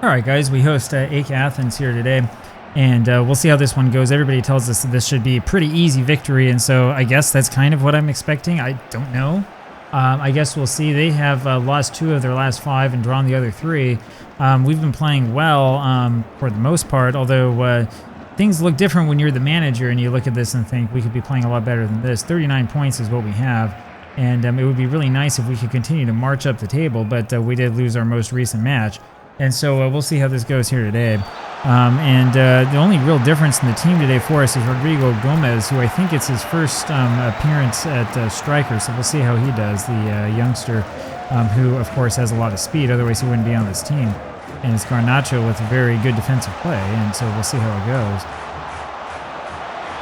All right, guys, we host AEK Athens here today, and we'll see how this one goes. Everybody tells us that this should be a pretty easy victory, and so I guess that's kind of what I'm expecting. I don't know. I guess we'll see. They have lost 2 of their last 5 and drawn the other 3. We've been playing well for the most part, although things look different when you're the manager and you look at this and think we could be playing a lot better than this. 39 points is what we have, and it would be really nice if we could continue to march up the table, but we did lose our most recent match. And so we'll see how this goes here today. The only real difference in the team today for us is Rodrigo Gomez, who I think it's his first appearance at striker, so we'll see how he does, the youngster, who of course has a lot of speed, otherwise he wouldn't be on this team. And it's Garnacho with a very good defensive play, and so we'll see how it goes.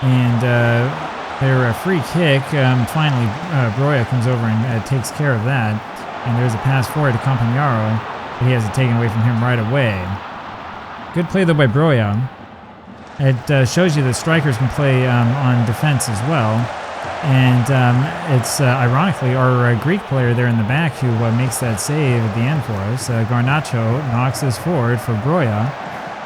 And their free kick, finally Broya comes over and takes care of that. And there's a pass forward to Campagnaro. He has it taken away from him right away. Good play, though, by Broya. It shows you that strikers can play on defense as well. And it's ironically our Greek player there in the back who makes that save at the end for us. Garnacho knocks this forward for Broya.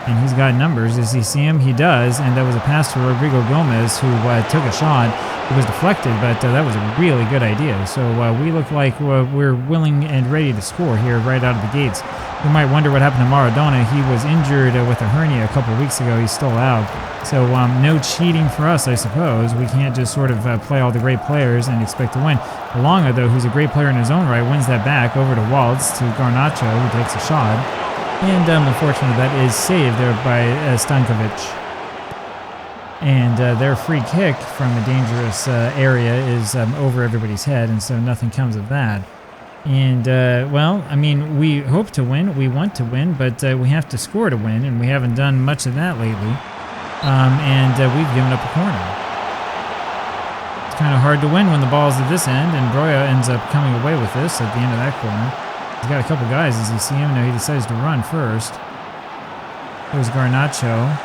And he's got numbers. Does he see him? He does. And that was a pass to Rodrigo Gomez, who took a shot. It was deflected, but that was a really good idea. So we look like we're willing and ready to score here right out of the gates. You might wonder what happened to Maradona. He was injured with a hernia a couple weeks ago. He's still out. So no cheating for us, I suppose. We can't just sort of play all the great players and expect to win. Longa, though, who's a great player in his own right, wins that back over to Waltz, to Garnacho, who takes a shot. And unfortunately, that is saved there by Stankovic. And their free kick from a dangerous area is over everybody's head, and so nothing comes of that. And, well, I mean, we hope to win, we want to win, but we have to score to win, and we haven't done much of that lately. We've given up a corner. It's kind of hard to win when the ball's at this end, and Broya ends up coming away with this at the end of that corner. He's got a couple guys. Does he see him? No, he decides to run first. There's Garnacho.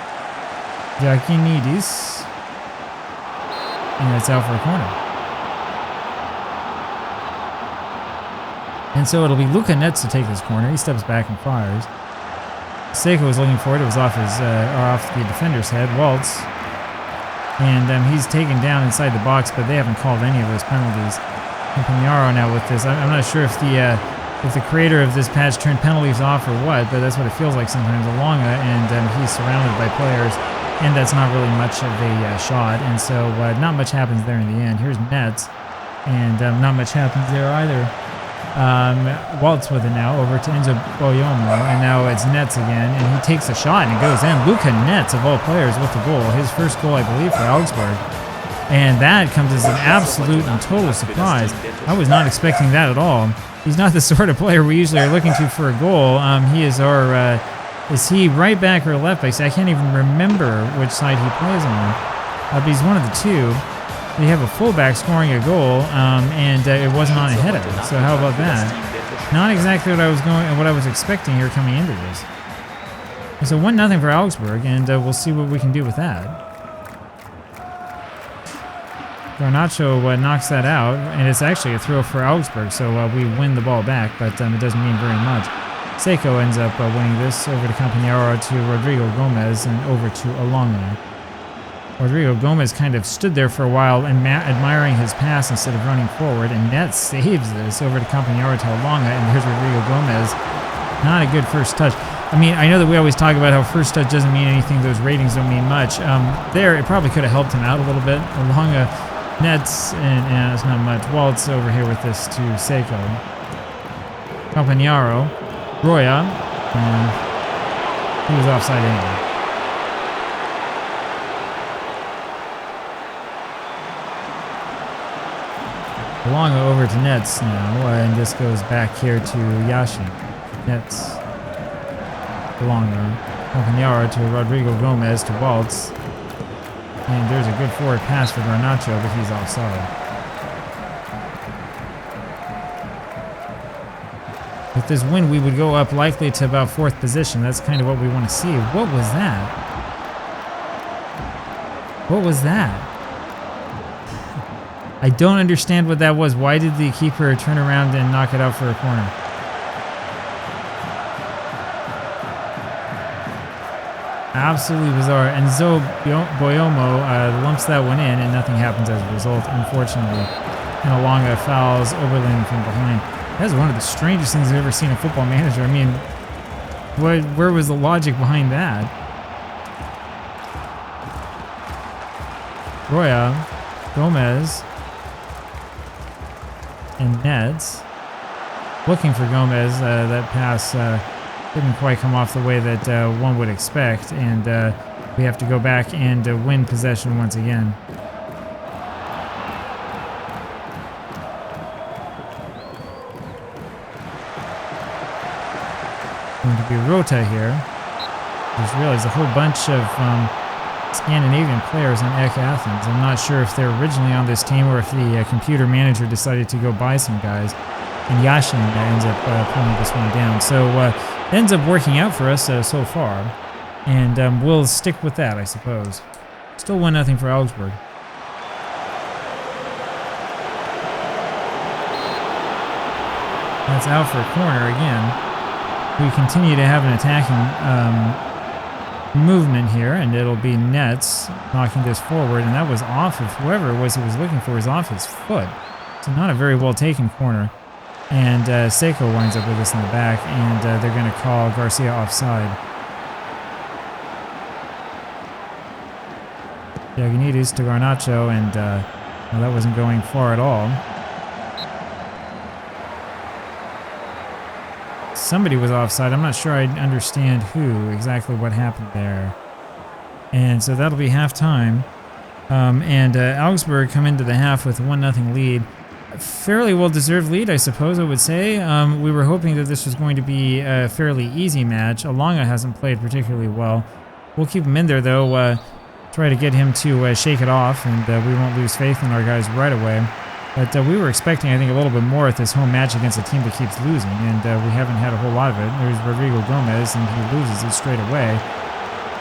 Yakinidis. And it's out for a corner. And so it'll be Luka Netz to take this corner. He steps back and fires. Seiko was looking for it. It was off the defender's head. Waltz. And he's taken down inside the box, but they haven't called any of those penalties. Campagnaro now with this. I'm not sure if the creator of this patch turned penalties off or what, but that's what it feels like sometimes. Longa, and he's surrounded by players, and that's not really much of a shot, and so not much happens there in the end. Here's Netz, and not much happens there either. Waltz with it now over to Enzo Boyomo, and now it's Netz again, and he takes a shot and it goes in. Luka Netz, of all players, with the goal. His first goal, I believe, for Augsburg. And that comes as an absolute and total surprise. I was not expecting that at all. He's not the sort of player we usually are looking to for a goal. He is our, is he right back or left back? I can't even remember which side he plays on. But he's one of the two. They have a fullback scoring a goal, and it wasn't on a header. So how about that? Not exactly what I was expecting here coming into this. So 1-0 for Augsburg, and we'll see what we can do with that. Garnacho knocks that out, and it's actually a throw for Augsburg, so we win the ball back, but it doesn't mean very much. Seiko ends up winning this over to Campagnaro, to Rodrigo Gomez, and over to Alonga. Rodrigo Gomez kind of stood there for a while, admiring his pass instead of running forward, and Netz saves this over to Campagnaro to Alonga, and here's Rodrigo Gomez. Not a good first touch. I mean, I know that we always talk about how first touch doesn't mean anything, those ratings don't mean much. There, it probably could have helped him out a little bit. Alonga, Netz, and it's not much. Waltz over here with this to Seiko. Campagnaro, Broya, and he was offside anyway. Longa over to Netz now, and this goes back here to Yashin. Netz, Longa, Campagnaro to Rodrigo Gomez to Waltz. And there's a good forward pass for Garnacho, but he's offside. With this win, we would go up likely to about 4th position. That's kind of what we want to see. What was that? What was that? I don't understand what that was. Why did the keeper turn around and knock it out for a corner? Absolutely bizarre. And Boyomo lumps that one in, and nothing happens as a result, unfortunately. And Alonga fouls Oberlin from behind. That's one of the strangest things I've ever seen in Football Manager. I mean, where was the logic behind that? Roya, Gomez, and Neds. Looking for Gomez. That pass didn't quite come off the way that one would expect, and we have to go back and win possession once again. Going to be Rota here. Just realized a whole bunch of Scandinavian players on AEK Athens. I'm not sure if they're originally on this team or if the computer manager decided to go buy some guys. And Yashin ends up pulling this one down. So it ends up working out for us so far. And we'll stick with that, I suppose. Still 1-0 for Augsburg. That's out for a corner again. We continue to have an attacking movement here, and it'll be Nets knocking this forward, and that was off of whoever it was he was looking for was off his foot. So not a very well taken corner. And Seiko winds up with us in the back, and they're going to call Garcia offside. Diagonidis to Garnacho, and well, that wasn't going far at all. Somebody was offside. I'm not sure I understand who, exactly what happened there. And so that'll be halftime. And Augsburg come into the half with a 1-0 lead. A fairly well-deserved lead, I suppose I would say. We were hoping that this was going to be a fairly easy match. Alonga hasn't played particularly well. We'll keep him in there, though. Try to get him to shake it off, and we won't lose faith in our guys right away. But we were expecting, I think, a little bit more at this home match against a team that keeps losing, and we haven't had a whole lot of it. There's Rodrigo Gomez, and he loses it straight away.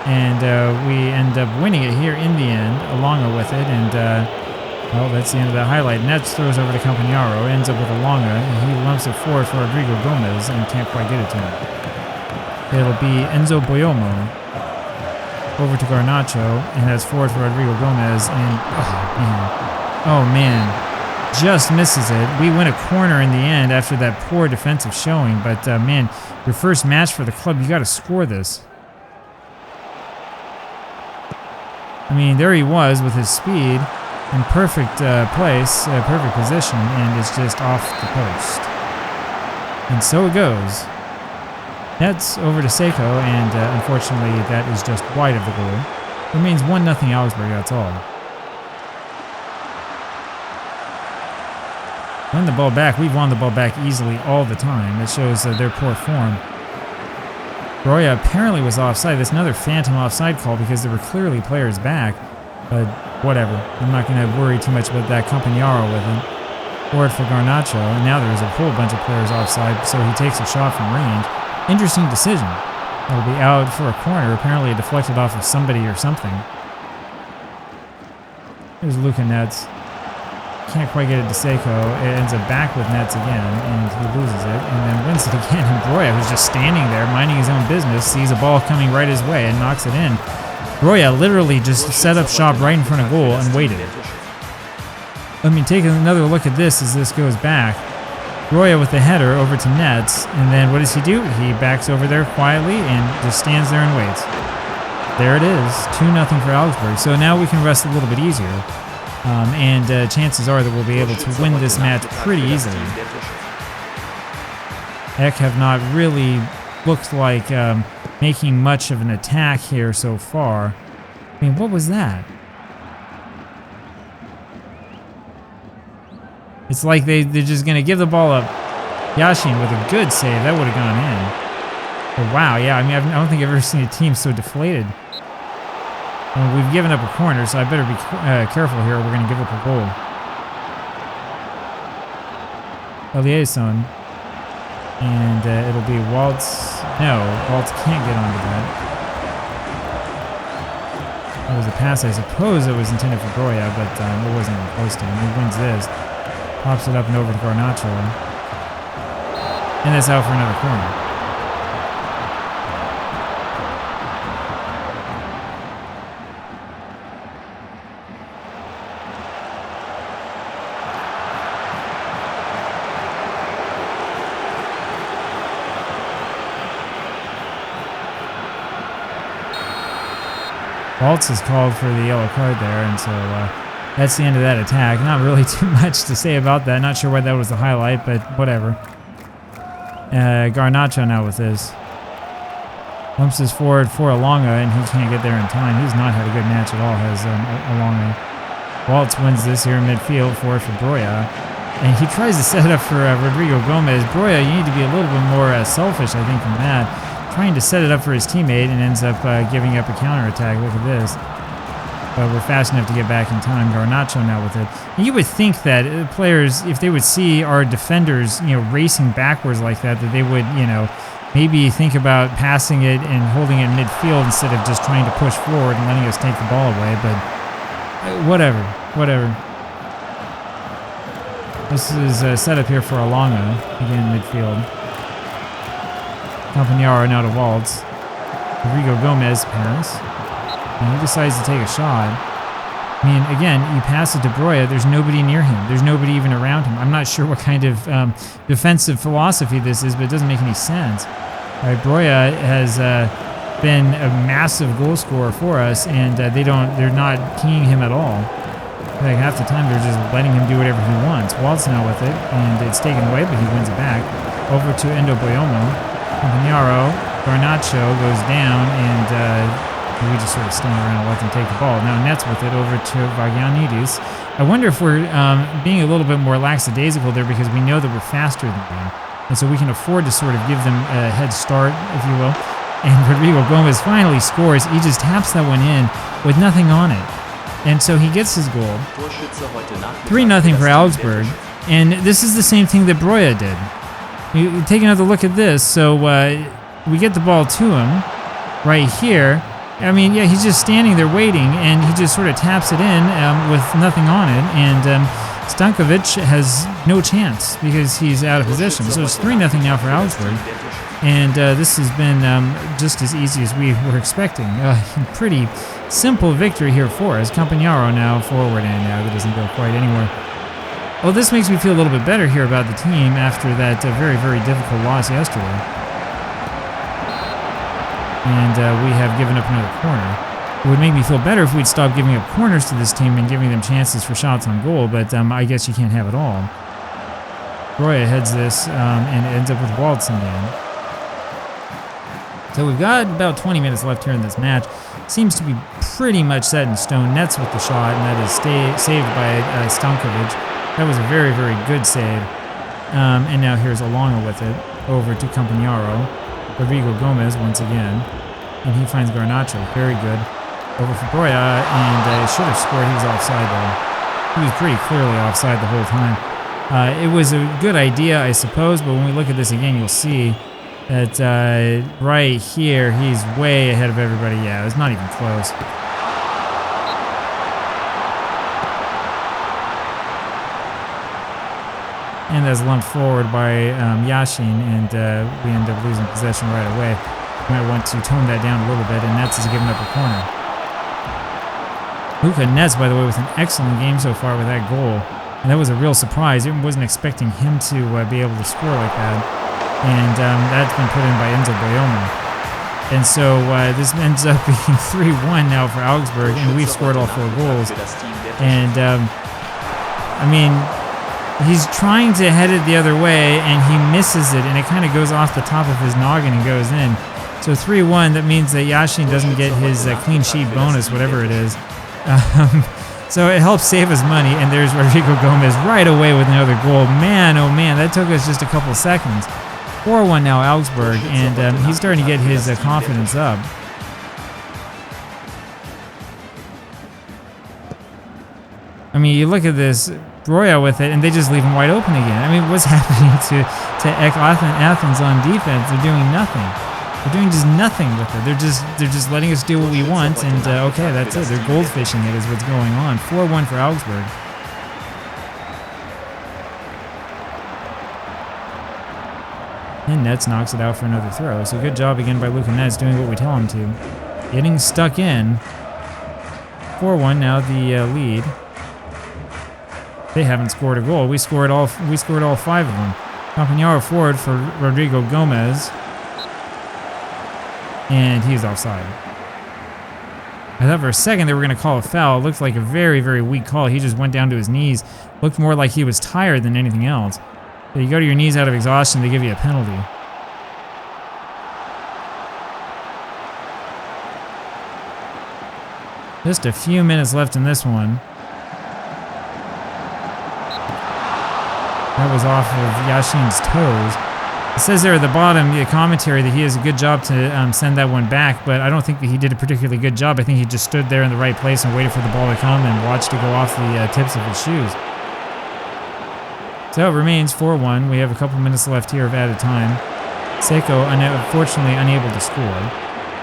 And we end up winning it here in the end, Alonga with it, and well, that's the end of the highlight. Nets throws over to Campagnaro, ends up with Alonga, and he lumps it forward for Rodrigo Gomez, and can't quite get it to him. It'll be Enzo Boyomo over to Garnacho, and that's forward for Rodrigo Gomez, and oh man, just misses it. We win a corner in the end after that poor defensive showing, but man, your first match for the club, you got to score this. I mean, there he was with his speed in perfect place, perfect position, and it's just off the post. And so it goes. Nets over to Seiko, and unfortunately that is just wide of the goal. Remains 1-0 Augsburg, that's all. Win the ball back. We've won the ball back easily all the time. It shows their poor form. Roya apparently was offside. That's another phantom offside call because there were clearly players back. But whatever. I'm not going to worry too much about that Campagnaro with him. Forward for Garnacho. And now there's a whole bunch of players offside, so he takes a shot from range. Interesting decision. It'll be out for a corner. Apparently it deflected off of somebody or something. Here's Luka Nets. Can't quite get it to Seiko. It ends up back with Nets again, and he loses it, and then wins it again. And Broya, who's just standing there, minding his own business, sees a ball coming right his way and knocks it in. Broya literally just set up shop right in front of goal and waited it. I mean, take another look at this as this goes back. Broya with the header over to Nets, and then what does he do? He backs over there quietly and just stands there and waits. There it is, 2-0 for Augsburg. So now we can rest a little bit easier. And chances are that we'll be able to win this match pretty easily. AEK have not really looked like making much of an attack here so far. I mean, what was that? It's like they're just going to give the ball up. Yashin with a good save. That would have gone in. But wow, yeah, I mean, I don't think I've ever seen a team so deflated. Well, we've given up a corner, so I better be careful here or we're going to give up a goal. A liaison. And it'll be Waltz. No, Waltz can't get onto that. That was a pass, I suppose it was intended for Broya, but it wasn't even close to him. He wins this. Pops it up and over to Garnacho. And that's out for another corner. Waltz is called for the yellow card there, and so that's the end of that attack. Not really too much to say about that. Not sure why that was the highlight, but whatever. Garnacho now with this. Lumps this forward for Alonga, and he can't get there in time. He's not had a good match at all, has Alonga. Waltz wins this here in midfield for Broya. And he tries to set it up for Rodrigo Gomez. Broya, you need to be a little bit more selfish, I think, than that. Trying to set it up for his teammate and ends up giving up a counterattack. Look at this. But we're fast enough to get back in time. Garnacho now with it. And you would think that players, if they would see our defenders, racing backwards like that, that they would, maybe think about passing it and holding it in midfield instead of just trying to push forward and letting us take the ball away. But whatever. This is a setup here for Alonga, again in midfield. Campagnaro now to Waltz. Rodrigo Gomez pass. And he decides to take a shot. I mean, again, you pass it to Broya, there's nobody near him. There's nobody even around him. I'm not sure what kind of defensive philosophy this is, but it doesn't make any sense. All right, Broya has been a massive goal scorer for us, and they're not keying him at all. Like half the time, they're just letting him do whatever he wants. Waltz now with it, and it's taken away, but he wins it back. Over to Endo Boyomo. Campagnaro. Garnacho goes down, and we just sort of stand around and let them take the ball. Now Nets with it over to Vagianidis. I wonder if we're being a little bit more lackadaisical there because we know that we're faster than them. And so we can afford to sort of give them a head start, if you will. And Rodrigo Gomez finally scores. He just taps that one in with nothing on it. And so he gets his goal. 3-0 for Augsburg. And this is the same thing that Broya did. You take another look at this. So we get the ball to him right here. I mean, yeah, he's just standing there waiting, and he just sort of taps it in with nothing on it. And Stankovic has no chance because he's out of position. So it's 3-0 now for Augsburg. And this has been just as easy as we were expecting. Pretty simple victory here for us. Campagnaro now forward, and that doesn't go quite anywhere. Well, this makes me feel a little bit better here about the team after that very, very difficult loss yesterday. And we have given up another corner. It would make me feel better if we'd stop giving up corners to this team and giving them chances for shots on goal, but I guess you can't have it all. Broya heads this and ends up with Waltz in the end. So we've got about 20 minutes left here in this match. Seems to be pretty much set in stone. Nets with the shot, and that is saved by Stankovic. That was a very, very good save. And now here's Alonga with it over to Campagnaro. Rodrigo Gomez once again, and he finds Garnacho. Very good. Over for Broya, and should have scored. He was offside though. He was pretty clearly offside the whole time. It was a good idea, I suppose, but when we look at this again, you'll see that right here, he's way ahead of everybody. Yeah, it's not even close. And that's lumped forward by Yashin, and we end up losing possession right away. We might want to tone that down a little bit, and Nets is giving up a corner. Luka Nets, by the way, with an excellent game so far with that goal. And that was a real surprise. I wasn't expecting him to be able to score like that. And that's been put in by Enzo Boyomo. And so this ends up being 3-1 now for Augsburg, and we've scored all 4 goals. And, I mean, he's trying to head it the other way, and he misses it, and it kind of goes off the top of his noggin and goes in. So 3-1, that means that Yashin doesn't get his clean sheet bonus, whatever it is. So it helps save us money, and there's Rodrigo Gomez right away with another goal. Man, oh man, that took us just a couple seconds. 4-1 now, Augsburg, and he's starting to get his confidence up. I mean, you look at this, Broya with it, and they just leave him wide open again. I mean, what's happening to AEK Athens on defense? They're doing nothing. They're doing just nothing with it. They're just letting us do what we want, and okay, that's it. They're goldfishing it is what's going on. 4-1 for Augsburg. And Nets knocks it out for another throw. So good job again by Luka Nets doing what we tell him to. Getting stuck in. 4-1 now the lead. They haven't scored a goal. We scored all 5 of them. Campagnaro forward for Rodrigo Gomez. And he's offside. I thought for a second they were going to call a foul. It looked like a very, very weak call. He just went down to his knees. Looked more like he was tired than anything else. But you go to your knees out of exhaustion, they give you a penalty. Just a few minutes left in this one. That was off of Yashin's toes. It says there at the bottom, the commentary, that he has a good job to send that one back, but I don't think that he did a particularly good job. I think he just stood there in the right place and waited for the ball to come and watched it go off the tips of his shoes. So it remains 4-1. We have a couple minutes left here of added time. Seiko, unfortunately, unable to score.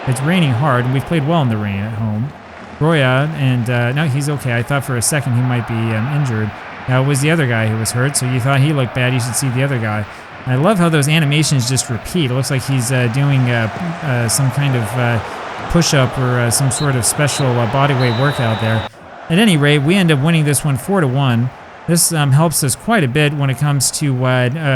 It's raining hard, and we've played well in the rain at home. Broya, and no, he's okay. I thought for a second he might be injured. Now, it was the other guy who was hurt, so you thought he looked bad. You should see the other guy. I love how those animations just repeat. It looks like he's doing some kind of push-up or some sort of special bodyweight workout there. At any rate, we end up winning this one 4-1. This helps us quite a bit when it comes to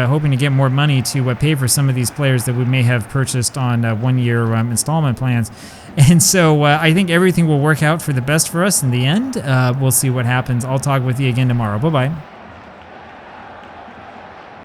hoping to get more money to pay for some of these players that we may have purchased on one-year installment plans. And so I think everything will work out for the best for us in the end. We'll see what happens. I'll talk with you again tomorrow. Bye-bye.